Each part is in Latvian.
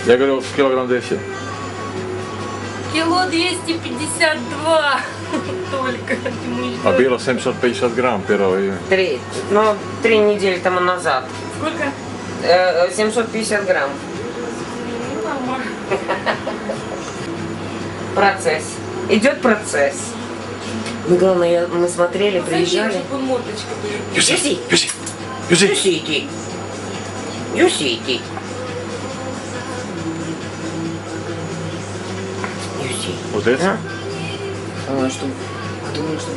Я говорил, килограмм 200. Кило 252 только. А было 750 грамм 1 июня. 3 недели тому назад. Сколько? 750 грамм. Нормально. Процесс. Идет процесс. Ну, главное, мы смотрели, приезжали. Юси! Вот это? Думаю, что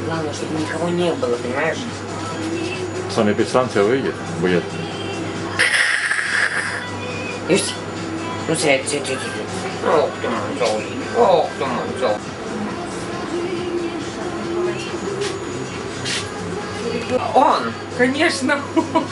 главное, чтобы никого не было, понимаешь? Санэпидстанция выйдет, будет. Юси. Ну, сядь. Ох, ты мой. Он! Конечно, он.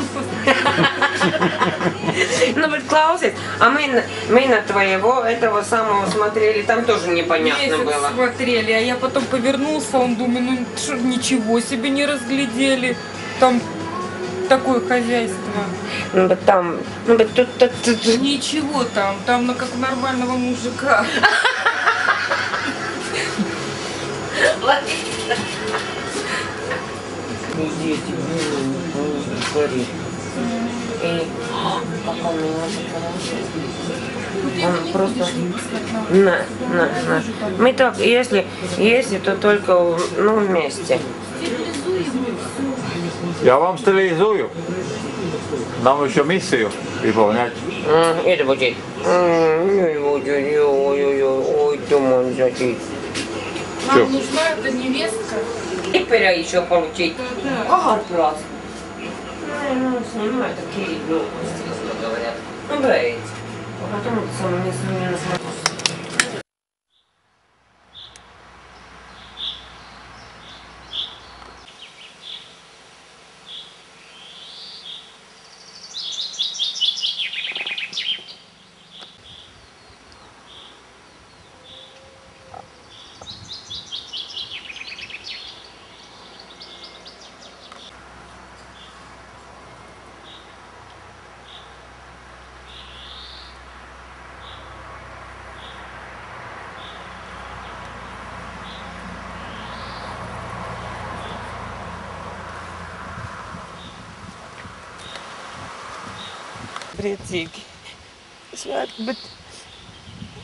Ну вот Клаусец, а мы на твоего этого самого смотрели, там тоже непонятно Месяц было. смотрели, а я потом повернулся, он думает, ну что, ничего себе не разглядели. Там такое хозяйство. Ну вот там, ну вот тут. Ничего там ну, как у нормального мужика. И как он меня он просто на. Мы так, если то только вместе. Я вам стерилизую. Нам еще миссию выполнять. Это будет. Ой, ты мой зайчик. Вам нужна эта невестка? И пера еще получить. Ага. Раз. Ну, снимай такие глупости, говорят. Ну, говорите. А потом сам не насмотрю. Priecīgi. Svētki, bet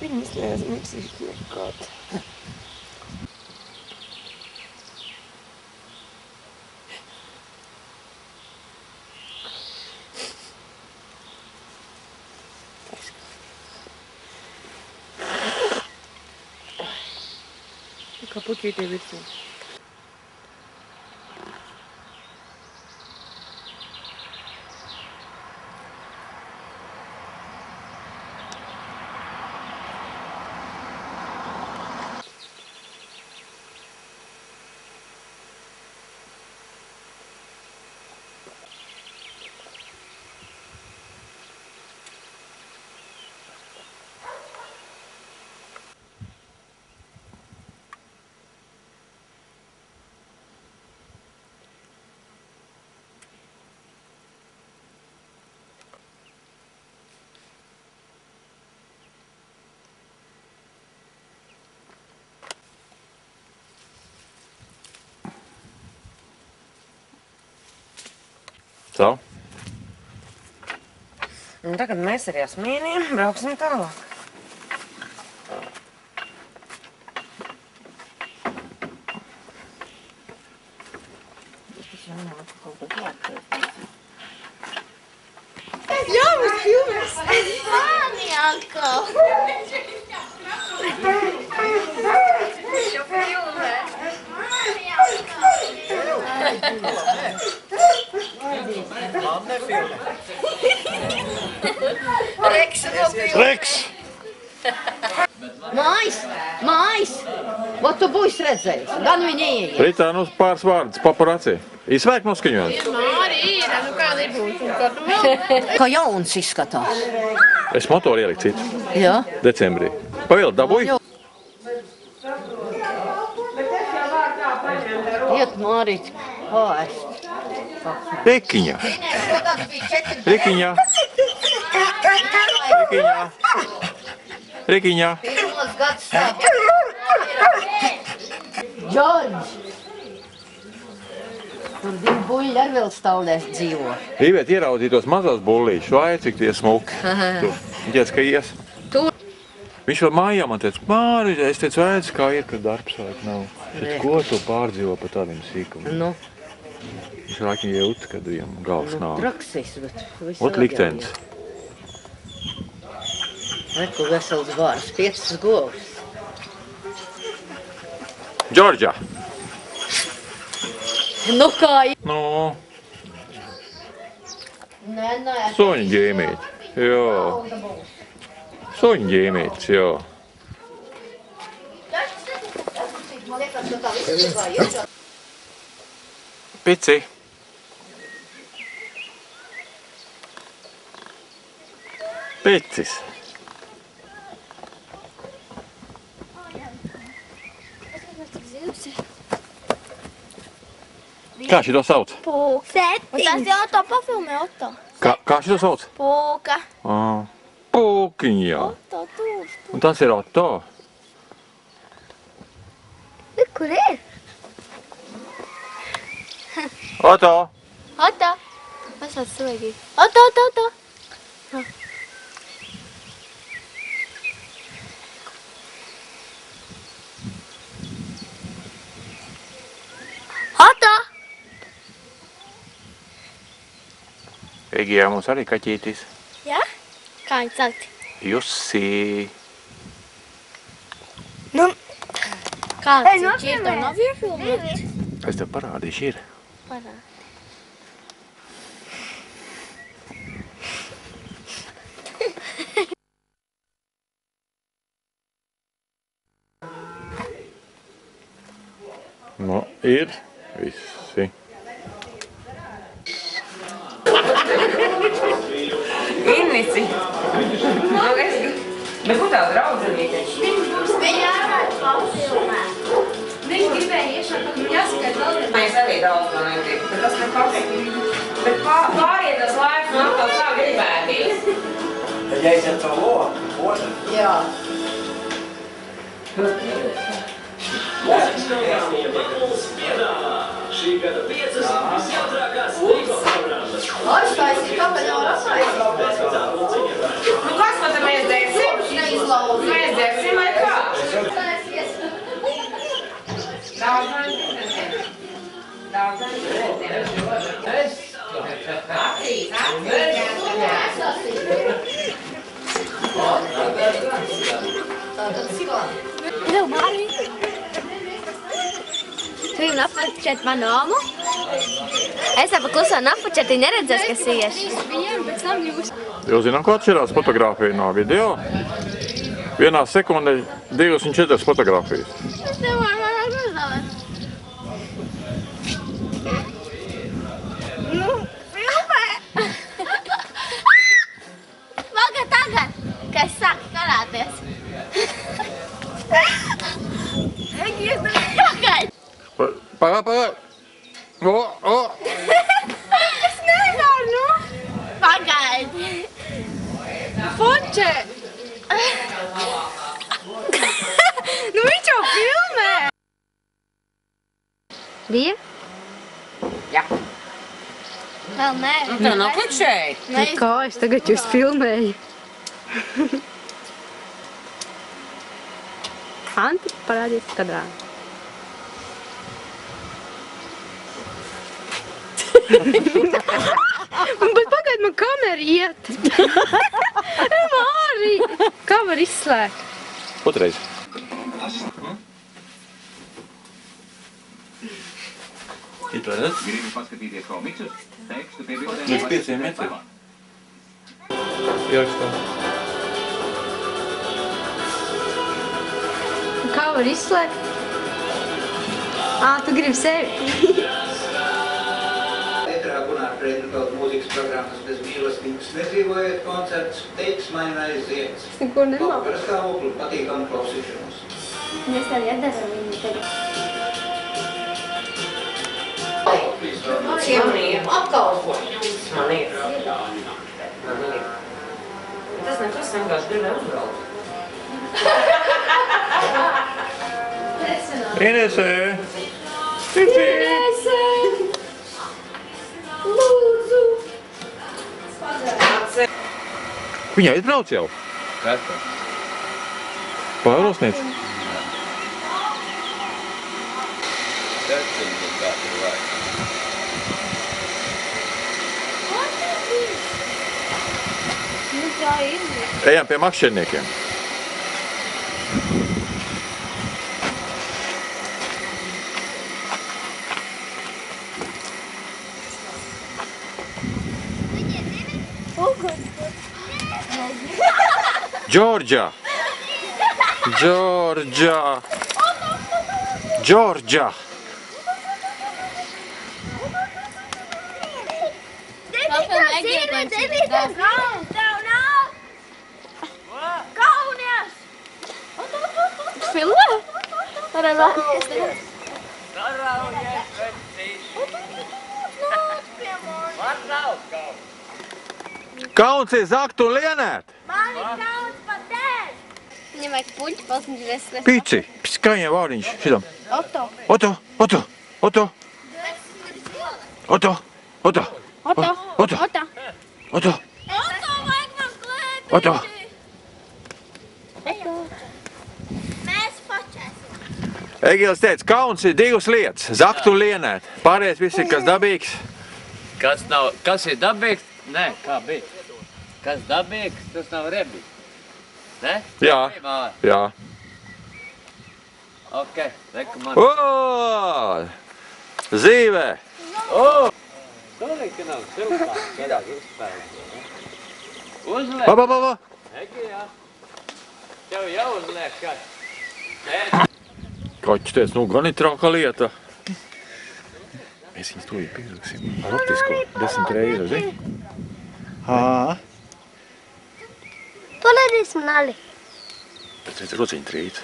viņas neaizmirsīs nekad. Kā puķītē virsū. Tā. Un tagad mēs ar Jasmīniem brauksim tālāk. Jā, mums filmēs! Mani atkal! Viņš jau filmē! Mani atkal! Reks! Mājas! Ko tu būsi redzējis? Gan viņa ieiet. Ritā, nu pāris vārdus, paparācī. Īsvēk noskaņot. Arī ir, nu kāda ir būtu. Kā jauns izskatās. Es motoru ieliku citu. Jā? Decembrī. Pavielu, dabūju? Iet Mārīt pāēst. Rikiņā. Rikiņā. Rikiņā. Rikiņā. Pirmos gads stāv. Džordž! Tur divi buļļi ar vēl staulēs dzīvo. Gribēt ieraudzīt tos mazos bullīšus, vai cik tie smuki. Tur, ģēc, ka ies. Tur. Viņš vēl mājā man teica, Māri, es teicu, vēdz, kā ir, kad darbs vajag nav. Bet ko tu pārdzīvo pa tādiem sīkumiem? Nu. Viņš laikam jūt, kad viņam galvas nav. Traksis, bet visu Ot liktenis. Reku vesels vārds, 5 govs. Džordžā! Nu kā ir? Nu, Nē. suņu ģēmīti. Jā. Suņu ģēmītis, jā. Man liekas, ka tā visu kā iečā. Pici. Picis. Kā šito sauc? Pūka. Un tas jau to pafilmē Otto. Kā šito sauc? Pūka. Pūkiņ, jā. Otto, tur. Un tas ir Otto. Kur ir? Otto. Otto. Pasāc svaigi. Otto. Otto. Egijā mums arī kaķītis. Jā? Kā viņi sauc? Jussi. Nu. Kāds viņš ir? Tev nav iefilmēts? Es tev parādīšu, ir. Parādi. Nu, ir visi. Innici. Bet kur tā draudzenīte? Viņa ārādi pafilmēt. Viņš gribēja iešāt, ka jāskait vēl. Mēs arī daudz to negrib, bet tas nekas. Bet pāriet tas laiks un atkal tā gribēties. Tad jāiziet to loku, otru. Jā. Šī gada 5 visjautrākās Rīgas programmas. Aiztaisīt, kāpēc nevar aiztaisīt? Nu kas pat mēs dzēsim? Neizlauzi. Mēs dzēsim vai kā? Daudz Tev, Mārī. Tu jau napačēt manu omu? Es jau paklusā napačēt, neredzēs, kas ieši. Jūs zinām, ko atšķirās fotogrāfija no video? Vienā sekundē 24 fotogrāfijas. Es nevaru vairāk uzlavēt. Nu, filmē! Tagad, kad es sāku karāties. Pagaid! Pagaid! Es nevaru, nu! Pagaid! Foče! Nu viņš jau filmē! Bija? Jā. Vēl nē. Tā nav pat šeit. Kā es tagad jūs filmēju? Anti, parādies kadrā. Bet pagaid, man kamera iet. Mārī, kā var izslēgt? Otrais. It redzat? Gribu paskatīties komiksus, tekstu pie Līdz 5 metriem. Ierakstām. Kā var izslēgt? Tu gribi sevi? Etrā Gunār Freidrikaut mūzikas programmas bez mīlestības nedzīvojiet koncerts, teiks mainais zieds. Es neko nemāku. Vakara stāvokli, patīkamu klausīšanos. Es tev iedaru viņu tagad. Apkalpo. Man ir. Tas nekas vienkārši gribēja uzbraukt. Inesē! Cici! Lūdzu! Viņa aizbrauc jau? Kas tas? Pārosniec? Septiņi kādi vajag. Nu, tā ir. Ejam pie makšķerniekiem. Džordža! Džordža! Džordža! Filmē? Varētu Saraujies, vecīt! Man nav kaut! Kauns ir zakt un lienēt! Viņam vajag puļķi palsniņš. Pici! Kā viņam vārdiņš šitam? Oto. Oto! Oto! Oto! Oto! Oto! Oto. Oto! Oto. Oto! Oto vajag man klēpīt. Oto! Mēs pačēsim. Egils teica, kauns ir divas lietas – zakt un lienēt. Pārējais viss ir kas dabīgs. Kas ir dabīgs? Nē, kā bija? Kas dabīgs, tas nav rebīgs. Ne? Jā. Jā. Ok, reku man. O! Zīvē! Sorry, ka nav siltā, kādā uzspēlēt. Uzliek. Pa! Egijā. Tev jau uzliek, kas? Kaķis teica, nu gan ir trauka lieta. Mēs viņus to pielūksim. Ar optisko 10 reizes, zini? To nedīsim nali. Pēc redz rociņu trīt.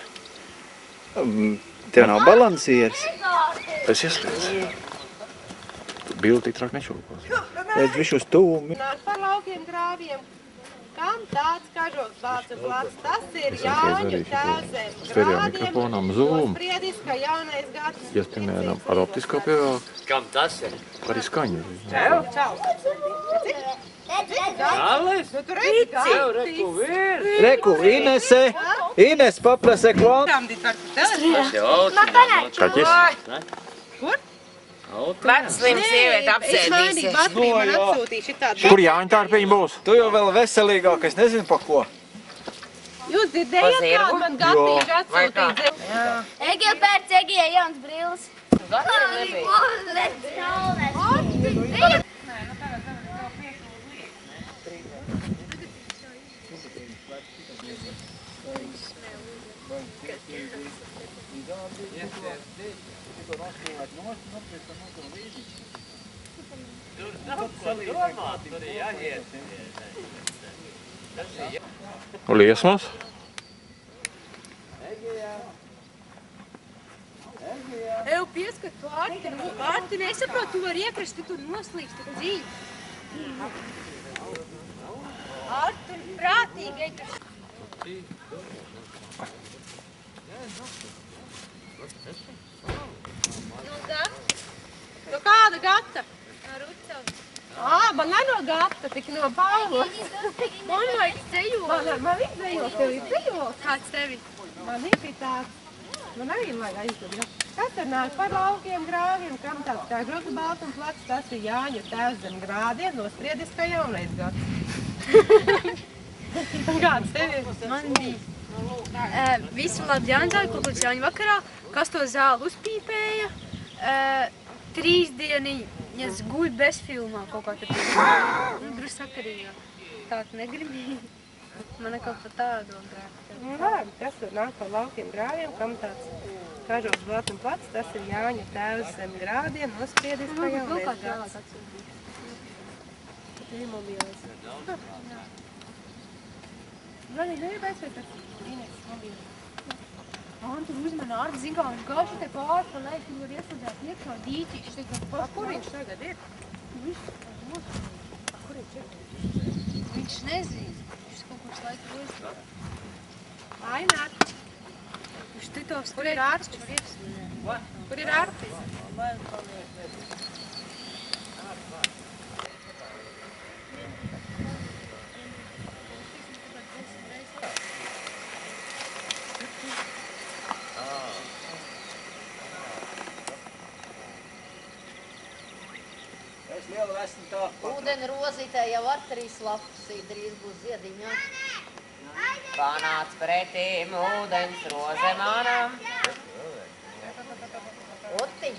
Tev nav balansieris. Es ieslēdzu. Bildi tik trāk nešūkos. Redz višu uz tūmi. Nāk par laukiem grāviem. Kam tāds kažoks bāca plats, tas ir Es Jāņu arī tēvzem stereo grādiem. mikrofonam zoom. Nospriedis, ka jaunais gads. Ja, piemēram, ar optisko pievēlku, Kam tas ir? arī skaņu. Čau. Alis? Nu, tu redzi, Tev reku vīrs. Reku, Inese! Ines paprasa klāt. Tas jau Kaķis? Kur? Vecs slims sieviete Es apsēdīsies. mainīju bateriju, man atsūtīja šitādu. Kur Jāņa tārpiņi būs? Tu jau vēl veselīgākais, nezinu pa ko. Jūs dzirdējāt, Pazirgu? kādu man gatīšu Vai kā? atsūtīja? Egil pēc Egijai jauns brīlis. Gata nebija. Un liesmas? Eju pieskat tu Arti nesaprot, tu var iekrist, tu tur noslīgst, tu dzīvi. Arti, tur prātīgi iekrist. No kāda gata? No Rucava. Man no gata, tik no Pāvos. Man vajag dzejot. Man ir dzejot, tev ir dzejot. Kāds tevi? Man ir tāds. Man arī vajag aizdzejot. Kas tur nāk par laukiem grāviem, kam tāds kā groza baltums plats, tas ir Jāņu tēvs zem grādiem, nospriedis, ka jaunais gads. Kāds tev ir? Man bija visu labi Jāņzāju, kaut kāds Jāņu vakarā, kas to zāli uzpīpēja. 3 dieniņas guļ bez filmā kaut kā tad. Drus sakarīgā. Tāda negribīja. Man kaut pa tādu grāku. Labi, kas tur nāk par laukiem grāviem, kam tāds kažoks baltums plats, tas ir Jāņu tēvs zem grādiem, nospriedis, ka jaunais gads. Zani, negrib aizvērt ar Ines mobīlu. Tur uzmana Arti, zin kā viņš gājuši te pāri, pa leju, tu var ieslēdēt iekšā dīķīši. Kur viņš tagad ir? Viņš nezina. Viņš kaut kāds laiku Ainēr. Kur ir Artis? Kur ir Artis? Es lielu esmu tā. Ūdeni rozītē jau ar 3 lapas, drīz būs ziediņā. Panāc pretīm ūdens roze manam. Otiņ.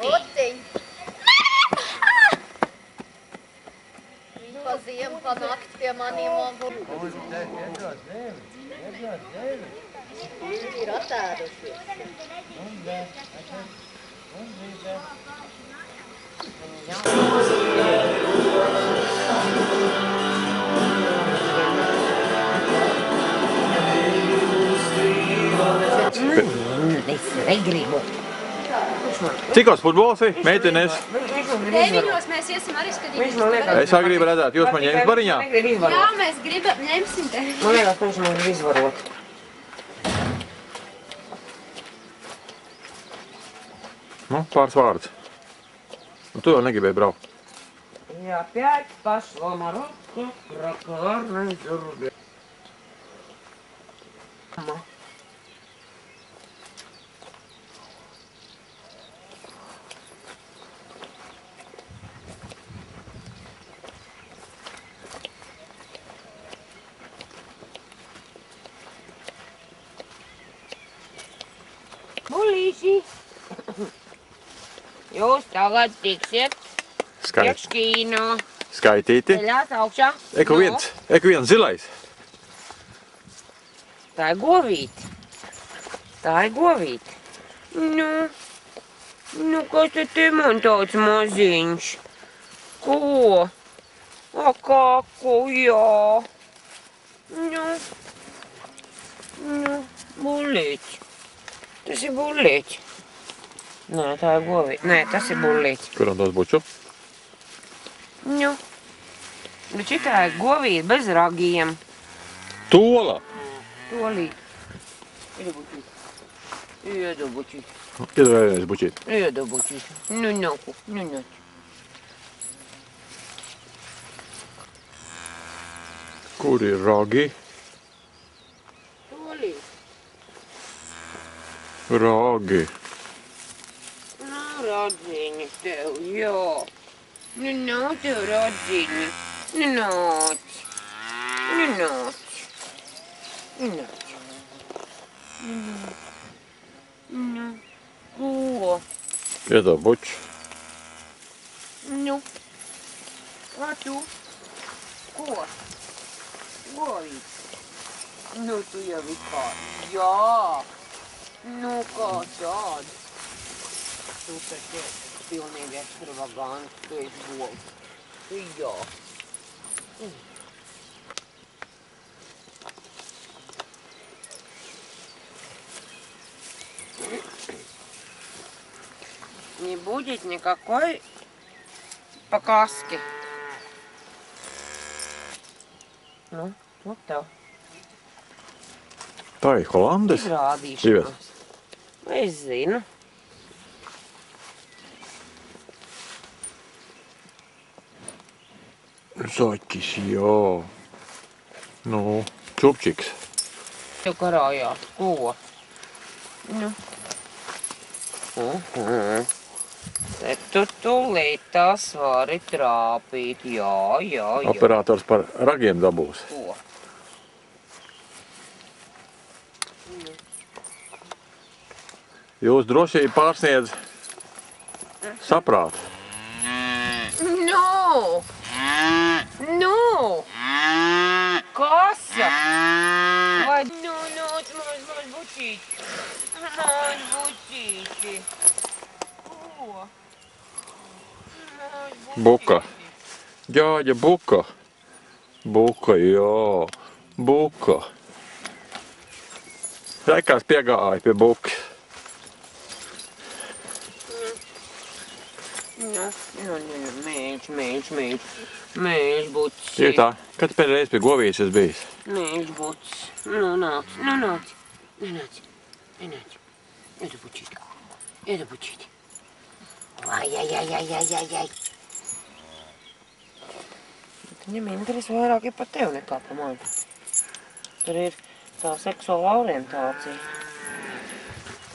Otiņ. Viņi pa ziemu, pa nakti pie maniem agur. Ir atēdušies. Es negribu. Cikos futbols ir? Meitenes? 9 mēs iesim arī skatīt. Es arī gribu redzēt, jūs man ņemt bariņā? Jā, mēs ņemsim te. Man liekas, viņš man grib izvarot. Nu, pāris vārds. Un tu jau negribēji braukt. Я опять пошла морозка, прокарной зурбе. Bulīši, jūs tagad tiksiet priekš kīno. Skaitīti. Ceļās augšā. Eku viens zilais. Tā ir govīte. Tā ir govīte. Nu, kas te man tāds maziņš? Ko? Kaku, jā. Nu, bullīķi. Tas ir bullīķi. Nē, tā ir govīte. Nē, tas ir bullīķi. Kuram dos buču? Nu, bet šitā ir govīte bez ragiem. Tola! Tolīt. Iedu bučīt. Iedu vēlreiz bučīt. Iedu bučīt. Nu, naku. Kur ir ragi? Tolīt. Ragi. Nav radziņa tev, jā. Nu, nav tev radziņa. Nu, nāc. Nu, nāc. Nu, nāc. Nu, ko? Iedo buču. Nu, kā tu? Ko? Govīt. Nu, tu jau ir kā. Jā. Nu, kā tāda. Tu taču pilnīgi ekstravagants, tu esi govs. Jā. Не будет никакой показки. Nu, вот tā. Tā ir Holandes? Izrādīšanās. Es zinu. Zaķis, jā. Nu, čupčiks. Tu karājās, ko? Nu. Te tu tūlīt tas vari trāpīt, jā. Operators par ragiem dabūs. Ko? Jūs drošība pārsniedz saprātu. Nu! Kasa! Vai nāc, maz bučīti. Maz bučīti. Ko? Buka. Ģāģa buka. Buka, jā. Buka. Rekās piegāja pie bukas. Nu, mīļš. Mīļš bucis. Ir tā, kad tu pēdējais pie govītes esi bijis? Mīļš bucis. Nu, nāc. Nenāc. Iedu bučīti. Ai. Viņam interesi vairāk ir par tevi nekā par mani. Tur ir tā seksuāla orientācija.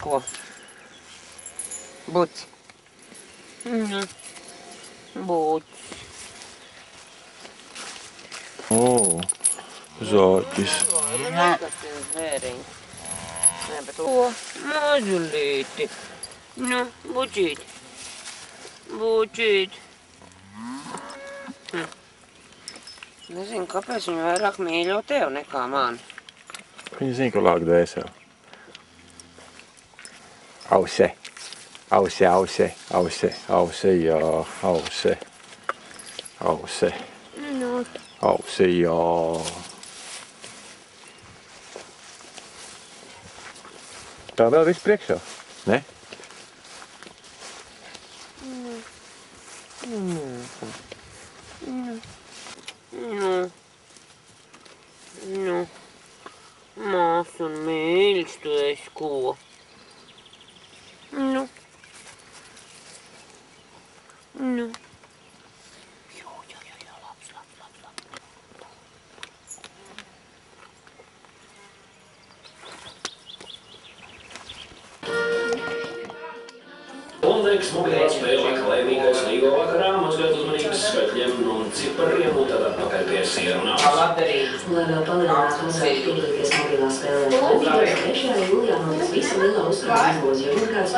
Ko? Buci. Buci. Zoķis. Zvēriņi. Nē, bet ko? Mazulīti. Nu, bučīti. Nezinu, kāpēc viņi vairāk mīļo tev nekā mani. Viņi zina, ka lāk dvēseli. Ause, jā, ause, jā. Tā vēl viss priekšā, ne? Nu, mās un mīļš, tu esi ko? Nu. Londrīgs mobilā spēle laimīgais līgo vakarā, mazliet uzmanības skaitļiem un cipariem un tad atpakaļ pie sierunās. Lai vēl palielinātu mazāk piedalīties mobilā spēlē laimīgais, 3. jūlijā notiks visa lielā uzkrājuma izlozi, jo rokās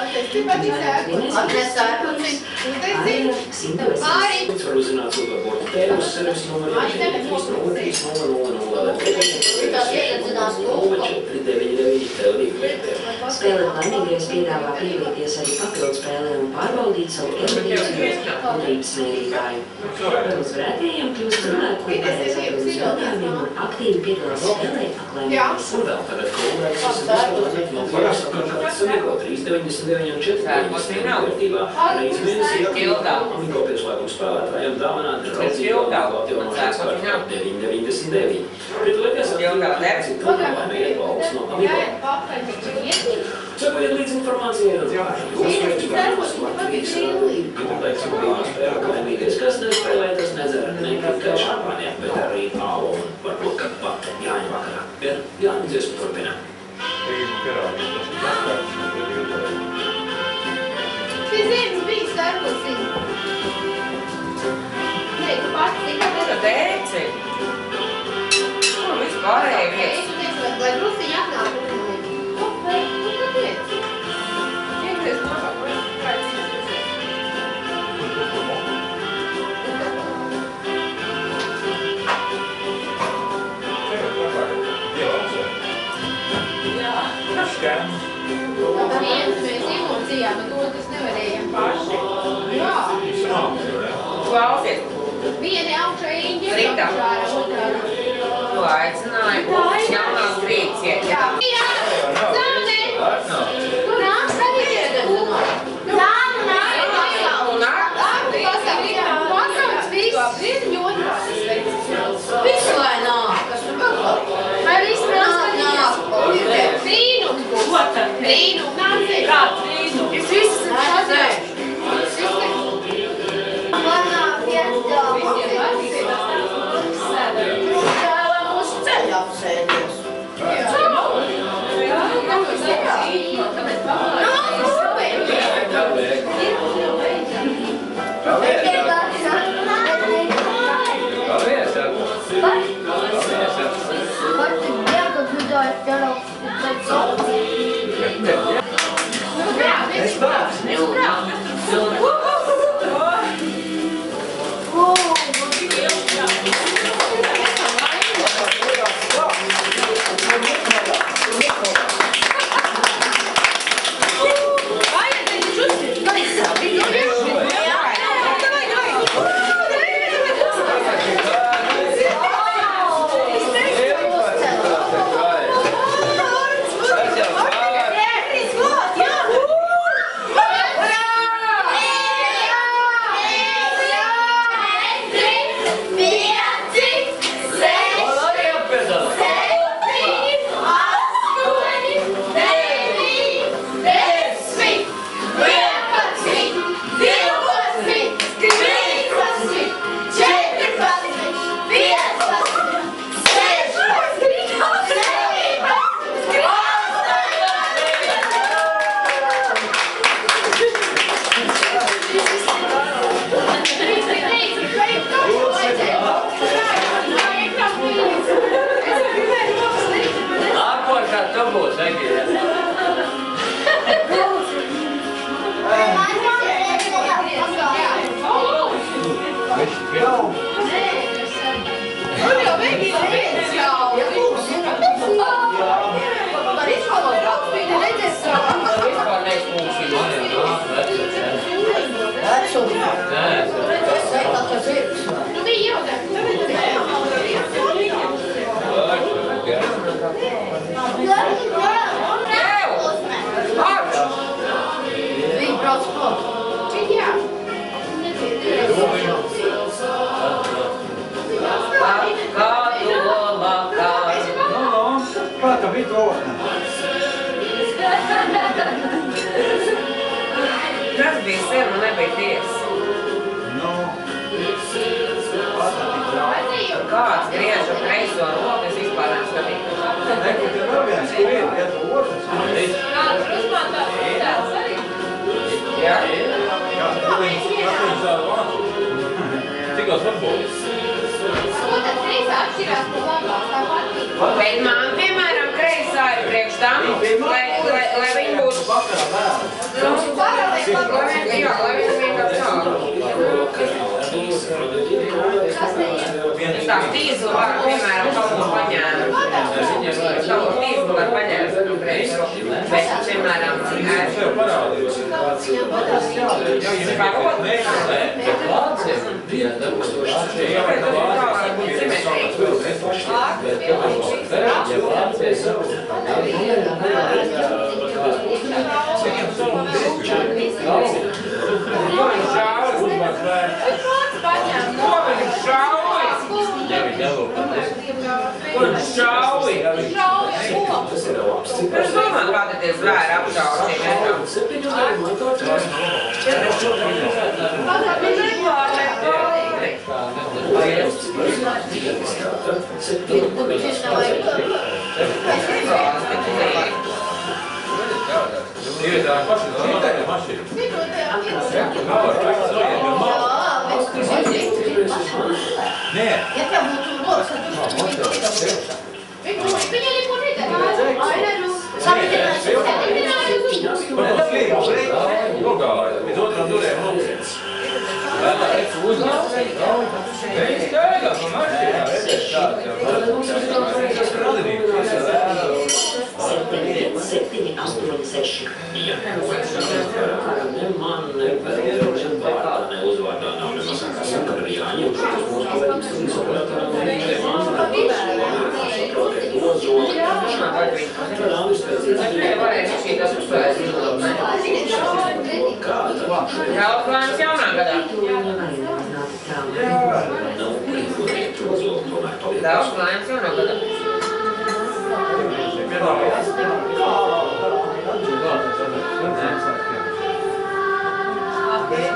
Līdz var uzzināt superbortu tēmas servis numeriem 4-0-0-0-499 Spēlēt laimīgais piedāvā piedalīties arī papildu spēlēm un pārbaudīt savu ierudījumu gudrības mērītāju. Uzvarētājiem kļūst cilvēku, kuri pareiz atbild uz jautājumiem un aktīvi piedalās spēlē aklaimības. Un vēl tagad kolēģis esat izpildīt no pāris sakārtātas savieko 3,99 un 4,99 vērtībā reiz mēnesī aktīvā Amigo pieslēguma spēlētājiem dāvanāt draudzīgā Amigo atjaunošanas kārtā 9,99. Piedalieties aktīvā citu laimējiet balvas no Amigo. Sekojiet līdz informācijai un jūs vērtības Latvijas Bibliotēkas mobilā spēle laimīgais, kas nespēlē, tas nedzer ne tikai šampāņiem, bet arī ālu un varbūt kad pat Jāņa vakarā. Vien Jāņa dziesmu turpina. Pie ziemas bija starpusīgi. Nē, tu pats tikai Dēci! Kur vispārēji vietas? lai drusiņi atnāk. Vai tu kāpēc? Vienreiz labāk, vai viens mēs iemodzījām, bet otrs nevarējām paši. Jā. Klausies! Vieni augšā īņģi, Rita. otrā. Tu aicināji būt jaunās grīciet. Jā. Zāne! Tu nāk savietiet. Zāne nāk. Pasaules viss. Visu lai nāk. Vai viss nāk? Brīnums būs. Brīnums. Kā brīnums? Es visu esmu sazējuši. Mums ceļā apsēdies. Jā. Kas bija sev un nebija tiesa? Kāds griež ar kreiso roku, es vispār neskatīju. Nekur te vēl viens skrien, ja tu otrs. Kāds uzmantā tāds arī? Jā? Kāpēc zāra vācu? Cikos futbolis? Ko tad kreisā atšķirās no labās tāpat? Bet man, piemēram, kreisā ir priekš tam, lai viņi būtu... Jā, lai viņi vienkārši tādu. Es tā tīzlu varu, piemēram, kaut ko paņēmu. Kaut ko tīzlu varu paņēmu priekš. Bet, piemēram, Es domāju, kāda tie zvēri apšauši. Kalplāns jaunā gadā. Daudz plāns jaunā gadā.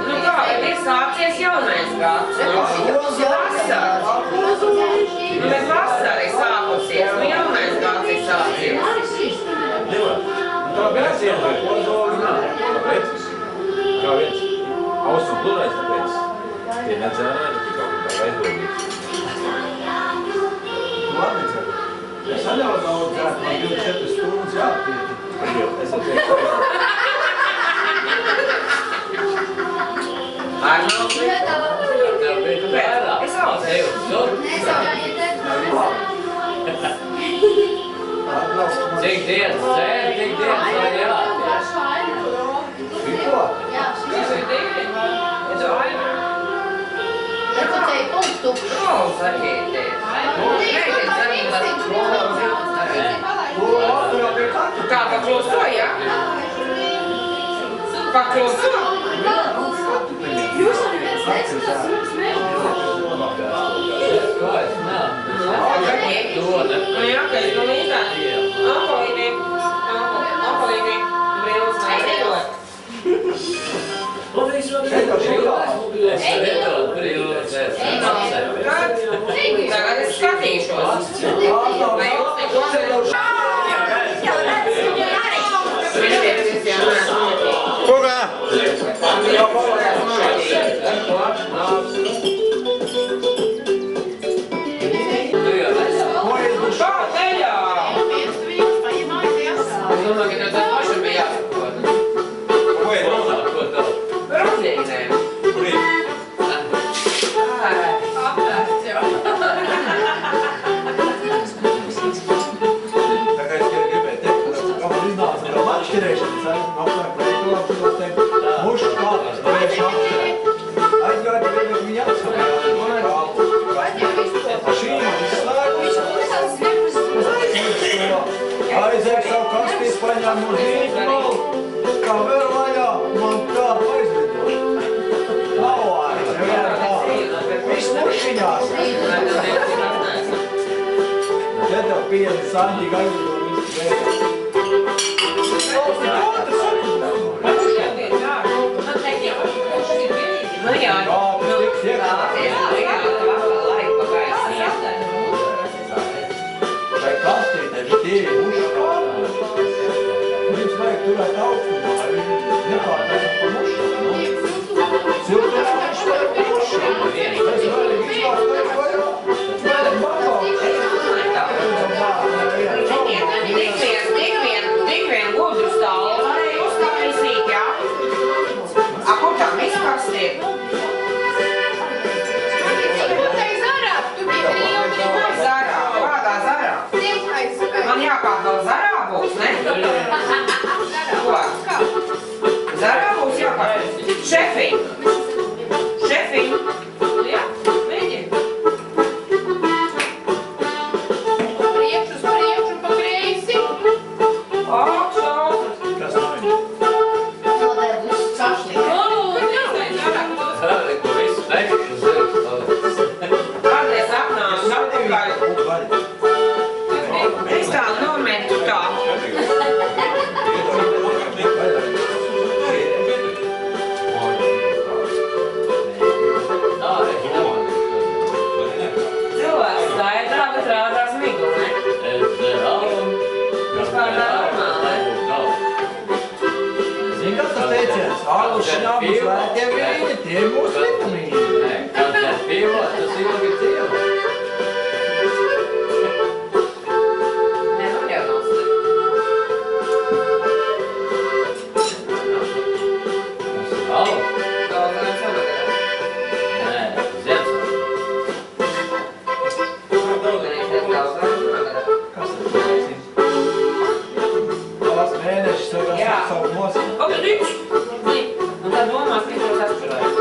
Nu kā, bet ir sācies jaunais gads. Vasara. Nu, bet vasara ir sākusies. Nu, jaunais gads ir sācies. Kāpēc iedod? Kāpēc? Kā viens austrumu plurājas, tāpēc tie nedzērāja, bet kaut kā veidojums. Labi, es neļauju daudz dzērt, man 24 stundas jāpieti. Es atveiktu. Arnolds? Es audzēju. Cik dienas dzēr, cik dienas vai jāties? Kā pakluso, ja? Pakluso? Jūs jā, ka es no līdā. Apalīnī, brīvs, neidot. Tagad es skatīšos. Vai jūs neko Kurā? Kā teļā? Es domāju, ka tas pašam bija jāsaprot. Ko ir? Rozīnēm. Kur ir? Apvērts jau. Aizvedam uz Rīgmalu, kā vēl vaļā, man tā aizvedot. Nav vairs, nevienā tā. Viss mušiņās. Te tev pieni saņķi aizvedot visu vēļā. Vai kastītē tie muškādi. Viņus vajag turēt augstumā, lai viņi nepārtaisa pa muškādi. Siltumā šeit pa muškādi. Es vajag vispār tev vajag. Vajag bagāti. Tik vien gudru stālu varēja uztaisīt, jā? A, kur tā miskasti ir? Zarā, kādā zarā? Man jākāp vēl zarā būs, ne? Ko? Zarā būs jākāp? Šefiņ! Šefiņ! Jā, mēģi! Priekš uz priekšu un pa kreisi. Kas nav viņa? Nodēļus sašķi. Ko visu nekšu zirgs. Kādēļ apnāšu atpakaļ? Es tā nometu tā. Cilvēks stāja bet rādās miglu, ne? Vispār normāli. Zini, kas tas teiciens? Ārlus šņābus vērtie vīņi, tie ir mūsu vitamīni. Kad tas pīvo, tas ilgi dzīvo. Ne, nu jau nav slikti. Alu? Kaut kā samagarā. Nē, Ziemassvētku. Kas tas teiciens? Tās mēnešas tev Jā. savu nosaukumu. O, tu dič! Un tad domās, ka tos atšķirājas.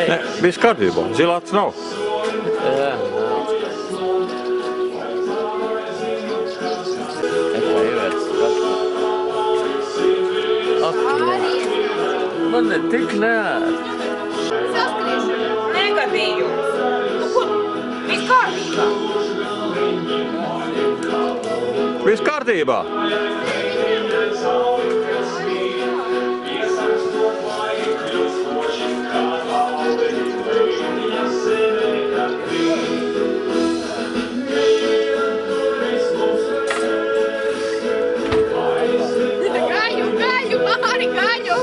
Ne, viss kārtībā. Zilāts nav. Jā, nav. Ekā ievērts man ne tik neēr. Negadījums. Nu, ko? Viss kārtībā. Viss kārtībā. Gaļu, Māri, gaļu!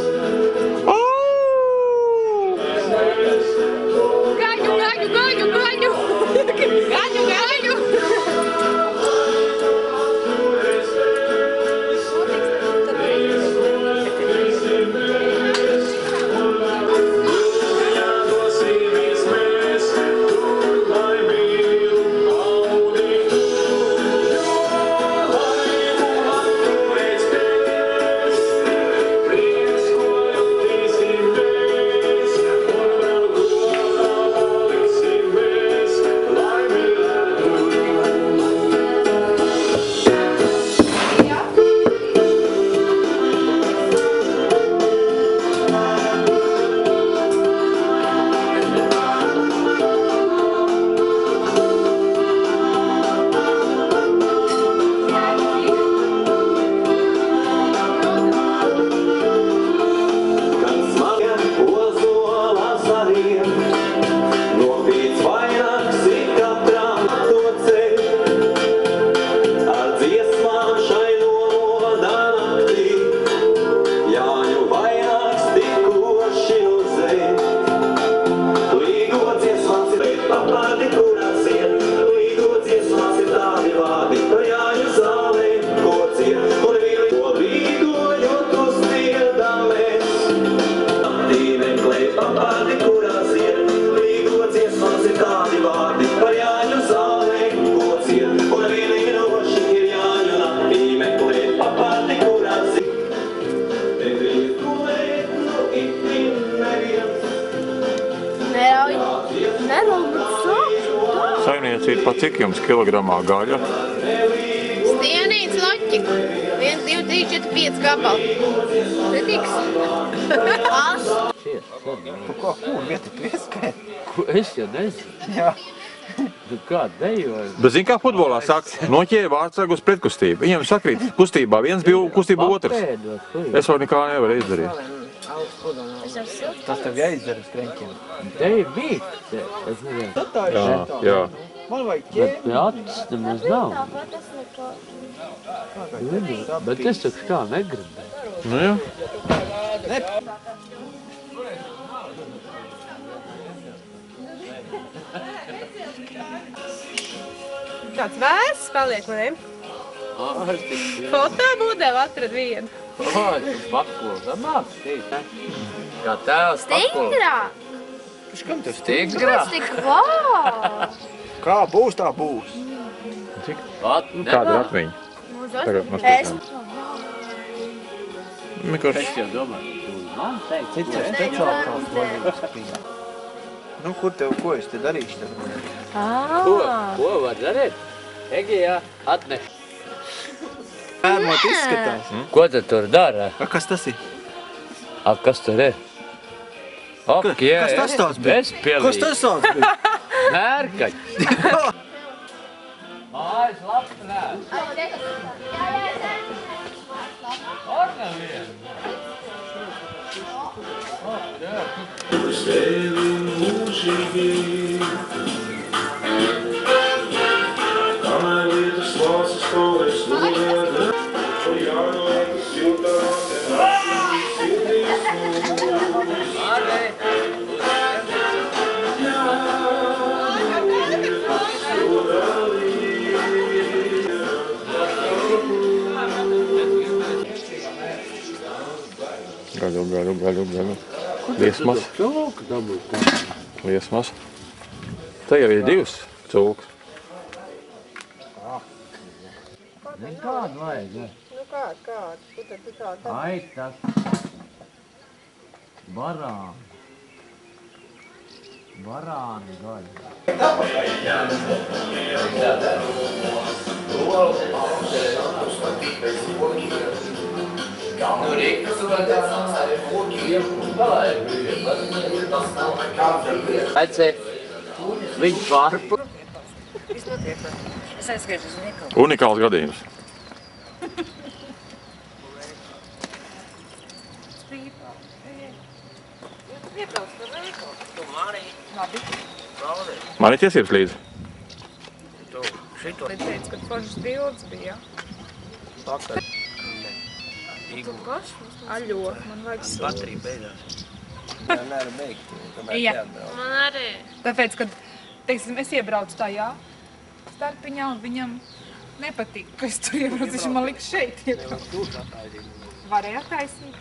Gaļu! Saimniecība, pa cik jums kilogramā gaļa? Stienīts loķika. 1, 2, 3, 4, 5 gabali. Rītīgs. Ko vieti tu iespēj? Ko es jau nezinu? Jā. Tu kā dejoji? Bet zini, kā futbolā saka, noķēja vārdsargu uz pretkustību. Viņam sakrīt kustībā, viens bija kustībā otrs. Es vēl nekā nevaru izdarīt. Tas tev jāizdara uz kreņķiem. Te ir bīk, es nezinu. Jā. Man vajag Bet pie acis nemaz nav. Bet es taču kā negribēju. Nu jā. Tāds vēsts paliek, vai ne? Fotobūdēv atrad vienu. Tu pakols, amāks tīt, ne? Kā tēvs pakols. Stingrāk! Kam tas Stingrāk? Kāpēc tik vārds? Kā būs, tā būs. Kāda ir atmiņa? Tagad mums Es. Es jau domāju, tu man teikt. Cits jau speciāli tās vajag bija. Nu, kur tev, ko es te darīšu tad? Ko var darīt? Egijā, atneš. Pērmot izskatās. Ko tu tur dara? Kas tas ir? Kas tur ir? Kas tas tāds bija? Kas tas tāds bija? Mērkaļ. Mājas lapnē. Uz tevi mūžīgi, kamēr vietas valstis stāvēs lūdēdē, jānoietas jūtās, te naktis sirdīs mūs. Gaļu. Liesmas. Liesmas. Te jau ir divas cūkas. Nekādu vajag, ne? Nu kādu? Tu tad tu tā. Ai, tas. Barām. Varāni gaļa. Vecē, viņi varpu. Viss notiek. Es aizskaitu uz Nikolu. Unikāls gadījums. Iebrauc par veikalu. Tu Marī. Labi. Man ir tiesības līdzi. Tu šito. Lai teicu, ka foršas bildes bija. Pakaļ. Tu kas? Aļo, man vajag sūdu. Baterija beidās. Man arī beigt. Jā. Man arī. Tāpēc, kad, teiksim, es iebraucu tajā starpiņā un viņam nepatīk, ka es tur iebraucu, viņš man liks šeit iebrauc. Varēja attaisīt.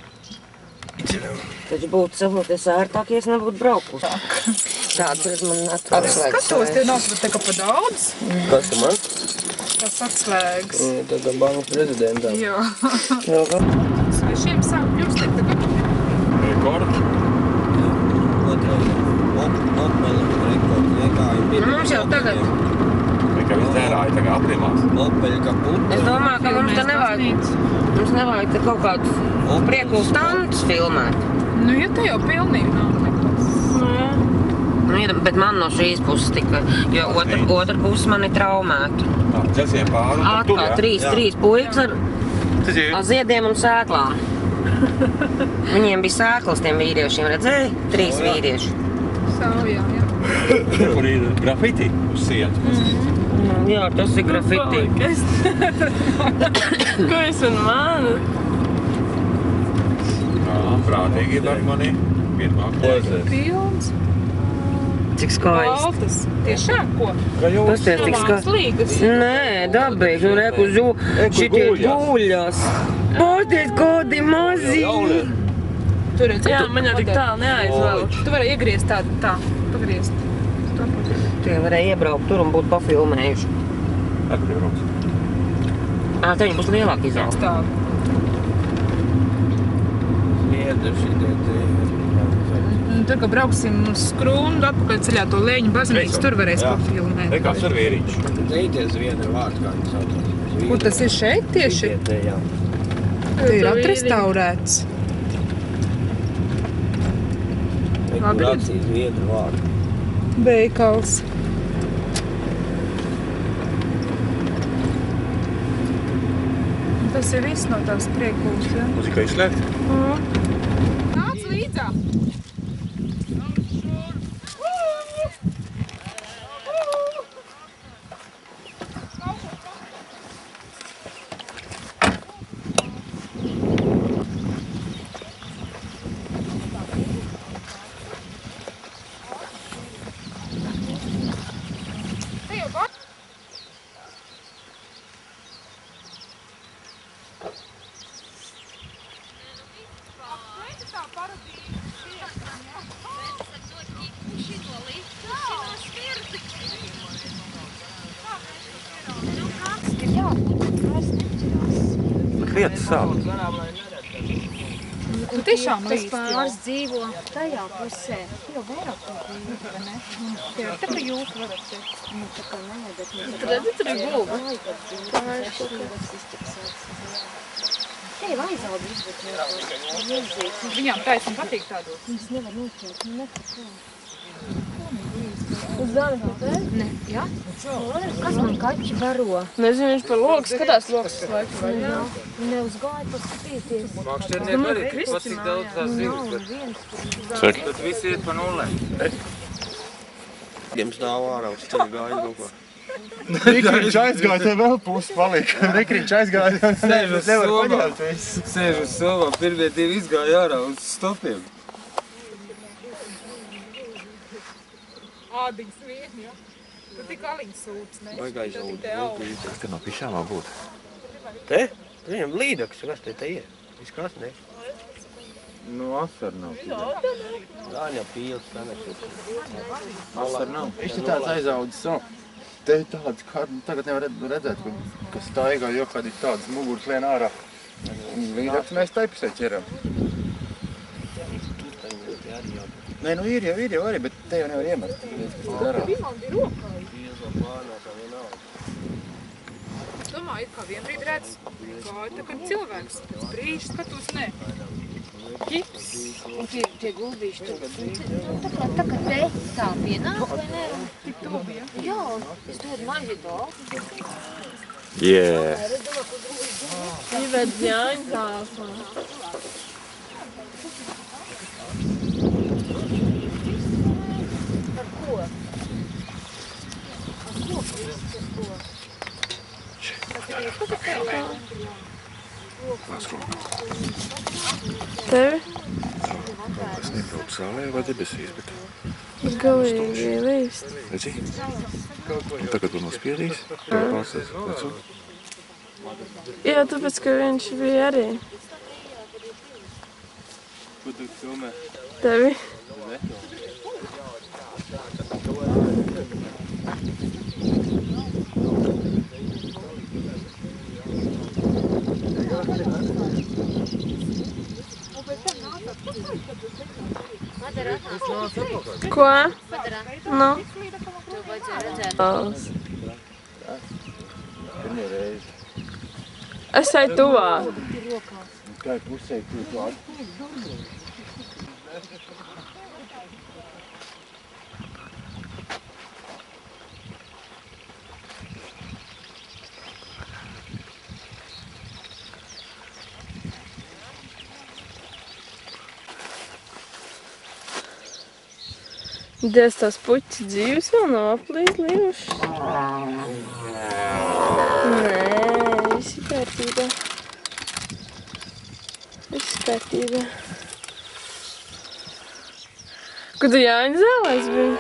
Taču būtu saproties ērtāk, ja es nebūtu braukus. Tāds redz man atslēgas. Skatos, tev nav tā kā pa daudz. Kas tu man? Tas atslēgas. Tā kā banku prezidentam. Jā. Svešiem sāk kļūstēt tagad. Rekords. Mums jau tagad. Kā viņš dzērāja, tagad aprimās. Es domāju, ka mums te nevajag te kaut kādus prieklu standus filmēt. Nu, ja te jau pilnīgi nav nekas. Nu, bet man no šīs puses tikai, jo otra puse man ir traumēta. Dzelsiem pāri. Atkal trīs puikas ar ziediem un sēklām. Viņiem bija sēklas tiem vīriešiem, redzēji? 3 vīrieši. Savu, jā. Kur ir grafiti uz sienas. Jā, tas ir grafiti. Ko es un mani? Prātīgi ir ar mani. Pirmā klozē. Pilns. Cik skaisti. Baltas. Tiešām, ko? Pasties, cik skaisti. Nē, dabīgi, nu reku šitie guļas. Pasties, kādi maziņi. Tu redzi, Jā, man jau tik tālu neaizvēl. Tu vari iegriezt tā, pagriezt. Tie varēja iebraukt tur un būt pafilmējuši. Kur iebrauks? Te viņi būs lielāki izaugt. Tur, kad brauksim uz Skrundu, atpakaļ ceļā to Lēņu baznīcu, tur varēs pafilmēt. Kāds ir vīriņš? Neities viena vārds, kā viņš sauc. Kur tas ir šeit tieši? Jā. Te ir atrestaurēts. Dekorācijas viena vārds. Veikals. Tas ir viss no tās priekūs, ja? Muzika izslēgt? Nāc līdzā! Vietas sāp. Tu tiešām Tas līdz pāris dzīvo tajā pusē. Jau vairāk kaut ko līdz, vai ne? Jā, tā kā jūs varat teikt. Nu, tā kā nē, bet... Tu redzi, tur ir gulba. Te jau aizaud izbūt. Viņām taisam patīk tādos. Viņas nevar noķert, nekako. Uz zāli kaut te? Ne, jā? Kas man kaķi baro? Nezinu, viņš par loku skatās lokas laiku, vai jā? Neuzgāja paskatīties. Mākslinieki arī Kristīna, cik daudz tās zivs, bet tad visi iet pa nulēm. Viņam stāv ārā uz ceļu gāju kaut ko. Mikriņš aizgāja, te vēl pusi palika. Mikriņš aizgāja, nevar paņemt visu. Sēž uz solā, pirmie divi izgāja ārā uz stopiem. Ādiņas vien, ja? Tu tik aliņas sūds, ne? Vajag aizaud. Kas te no pišām vēl būt? Te? Viņam līdaks, kas te ir? Viss kas ne? Nu, asar nav. Dāņa pīls, tā nesūt. Asar nav. Viņš ir tāds aizaudzis. Te ir tāds, kā tagad nevar redzēt, ka staigā, jo kad ir tāds muguras lien ārā. Līdaks mēs taipisē ķeram. Nē, nu ir jau arī, bet te jau nevar iemest. Es domāju, kā vienbrīd redz, kā tā kā cilvēks, pēc brīža skatos, nē. Ķips. Un tie guldīši tur. Tā kā te tā pienāk, vai ne? Tik tuvi, ja? Jā, es dodu maži to. Yeah. Ived Jāņa tālpā. Par ko? Tevi? Es nebraucu zālē vai debesīs, bet... Es galīgi līst. Redzi? Un tagad tu nospiedīs, tev pārsties vecu. Jā, tāpēc, ka viņš bija arī. Ko tu filmē? Tevi? Ko? Nu? Tev vajadzēja redzēt. Pirmie reizi. Es eju tuvāk. Kā pusē tu atpūs? Dievs, tās puķis dzīves vēl nav aplīdlījušas. Nē, viss ir kārtībā. Viss kārtībā. Kur tu Jāņa zālēs bija?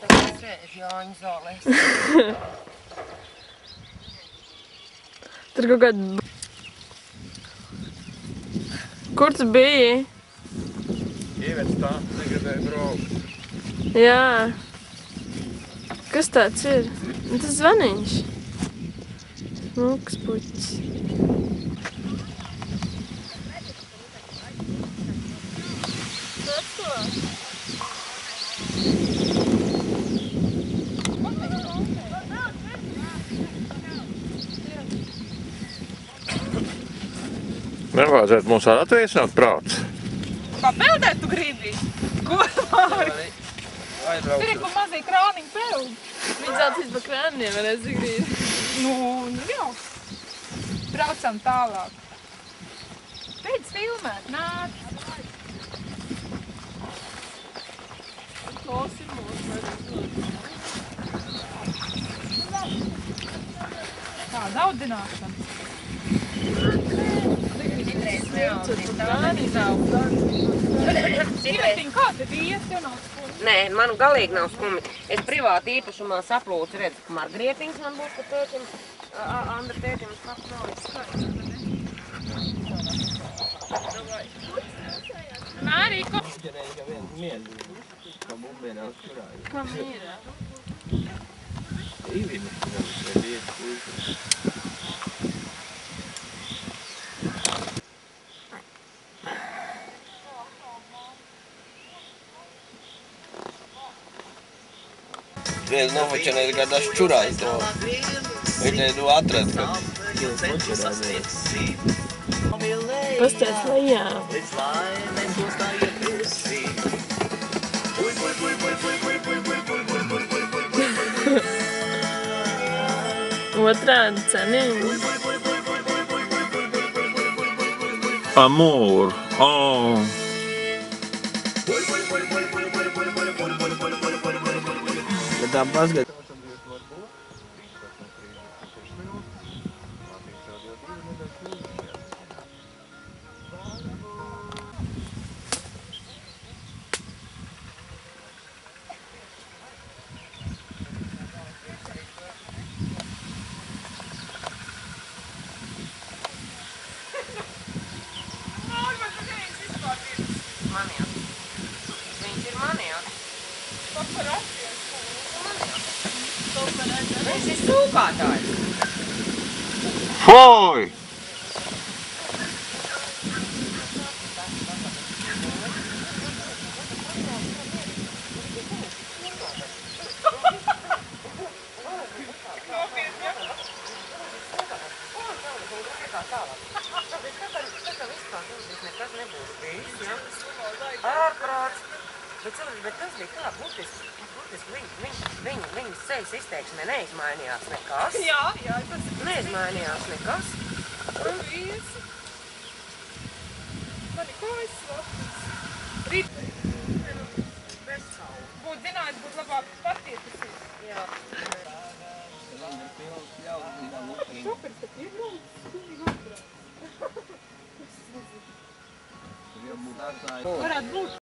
Tas sēž Jāņa zālēs. Tur kaut kāda... Kur tu biji? Ievēc tā, negribēju braukt. Jā. Kas tāds ir? Tas zvaniņš. Lūks puķis. Nevajadzētu mums ar atviesināt prāts. Kā peldēt tu gribi? Ko, Māri? Tur ir pa mazī krāniņu peld. Viņš atsīs pa krāniem, var es grīdu. Nu jau. Braucam tālāk. Beidz filmēt, nāc. Klausim mūs, vai Tāda audināšana. Sīvetiņ, kā te bija? Tev nav skumji? Nē, man galīgi nav skumji. Es privāti īpašumā saplūcu, redzu, margrietiņas man būs, ka tētim, Andra tētim snaps nav izskaits. Mārī, ko? Kā mīra? Viens nofočenēt, kad tas čurāj to. Viņai tu atrad, ka... Pastāst lejā. Otrādi ceniņi. Amor. Oh. Ja tā paskat. Viņš ir sūkātājs. Foj! tā tālāk. Tā kā vispār nekas nebūtu bijis, ja? Ārprāts. Bet tas bija tā, būtiski viņas sejas izteiksmē neizmainījās nekas. Jā, tas ir. Neizmainījās nekas. Un viesi. Mani kājas slapjas. Rīt. Būtu zinājis, būtu labāk patietisīs. Jā. Šoferis tad ir mums. Varētu būt.